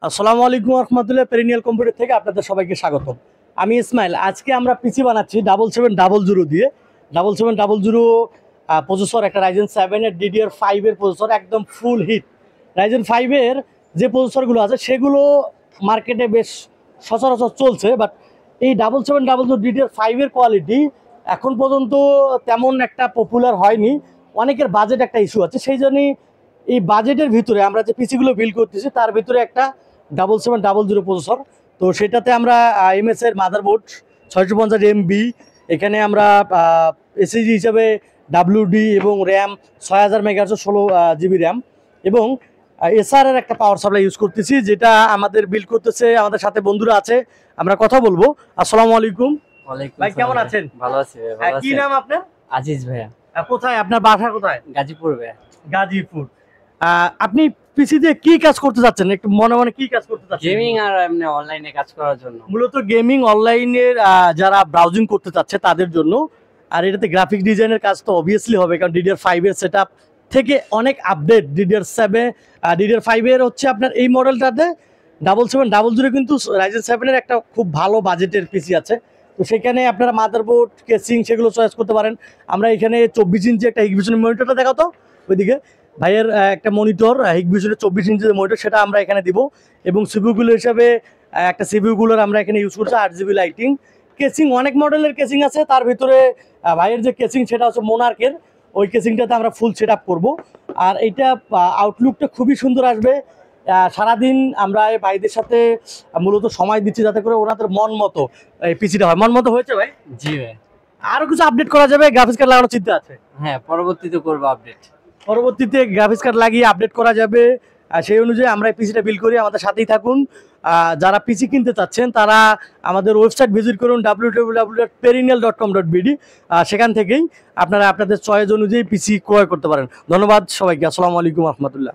আসসালামু আলাইকুম রহমতুল্লাহ। Perineal computer থেকে আপনাদের সবাইকে স্বাগতম। আমি ইসমাইল। আজকে আমরা পিসি বানাচ্ছি 7700 দিয়ে। 7700 প্রসেসর, একটা রাইজেন 7-এর DDR5 এর প্রসেসর, একদম ফুল হিট। রাইজেন 5-এর যে প্রসেসরগুলো আছে সেগুলো মার্কেটে বেশ সচরাচর চলছে, বাট এই 7700 DDR5-এর কোয়ালিটি এখন পর্যন্ত তেমন একটা পপুলার হয়নি। অনেকের বাজেট একটা ইস্যু আছে, সেই জন্যই এই বাজেটের ভিতরে আমরা যে পিসিগুলো বিল্ড করতেছি তার ভিতরে একটা 7700 প্রসেসর। তো সেটাতে আমরা এমএস এর মাদারবোর্ড 650 MB, এখানে আমরা এসএসডি হিসাবে WD এবং র্যাম 6000 মেগাহার্টজ 16 GB র্যাম এবং এসআর এর একটা পাওয়ার সাপ্লাই ইউজ করতেছি, যেটা আমাদের বিল্ড করতেছে। আমাদের সাথে বন্ধুরা আছে, আমরা কথা বলবো। আসসালামু আলাইকুম ভাই, কেমন আছেন? ভালো আছি ভাই। কি নাম আপনার? আজিজ ভাইয়া। কোথায় আপনার বাসা? কোথায়? গাজীপুর ভাইয়া। গাজীপুর। আপনি পিসি দিয়ে কি কাজ করতে যাচ্ছেন? একটু মনে মনে কি কাজ করতে যাচ্ছেন? গেমিং আর এমনি অনলাইনে কাজ করার জন্য। মূলত গেমিং অনলাইনের যারা ব্রাউজিং করতে চাচ্ছে তাদের জন্য। আর এটাতে গ্রাফিক ডিজাইনের কাজ তো অবভিয়াসলি হবে, কারণ DDR5 এর সেটআপ থেকে অনেক আপডেট। DDR5 এর হচ্ছে আপনার এই মডেলটাতে 7700 কিন্তু রাইজেন 7-এর একটা খুব ভালো বাজেটের পিসি আছে। তো সেখানে আপনারা মাদারবোর্ড, কেসিং সেগুলো চয়েস করতে পারেন। আমরা এখানে 24 ইঞ্চি একটা হিগভিশন মনিটরটা দেখাতো ওইদিকে ভাইয়ের একটা মনিটর, হিগভিশনের 24 ইঞ্চির মনিটর, সেটা আমরা এখানে দিব। এবং সিপিইউগুলো হিসাবে একটা সিপিইউগুলোর আমরা এখানে ইউজ করছি 8GB লাইটিং। কেসিং অনেক মডেলের কেসিং আছে, তার ভিতরে ভাইয়ের যে কেসিং সেটা হচ্ছে মোনার্কের, ওই কেসিংটাতে আমরা ফুল সেট আপ করবো। আর এইটা আউটলুকটা খুবই সুন্দর আসবে। সারাদিন আমরা এই ভাইদের সাথে মূলত সময় দিচ্ছি যাতে করে ওনাদের মন মতো এই পিসিটা হয়। মন মতো হয়েছে ভাই? জি ভাই। আরো কিছু আপডেট করা যাবে, গ্রাফিক্স কার্ড লাগানোর চিন্তা আছে। হ্যাঁ, পরবর্তীতে করবো আপডেট। পরবর্তীতে গ্রাফিক্স কার্ড লাগিয়ে আপডেট করা যাবে। সেই অনুযায়ী আমরা এই পিসিটা বিল্ড করি। আমাদের সাথেই থাকুন। যারা পিসি কিনতে চাচ্ছেন তারা আমাদের ওয়েবসাইট ভিজিট করুন www.perinial.com.bd। সেখান থেকেই আপনারা আপনাদের চয়েস অনুযায়ী পিসি ক্রয় করতে পারেন। ধন্যবাদ সবাইকে। আসসালামু আলাইকুম রহমতুল্লাহ।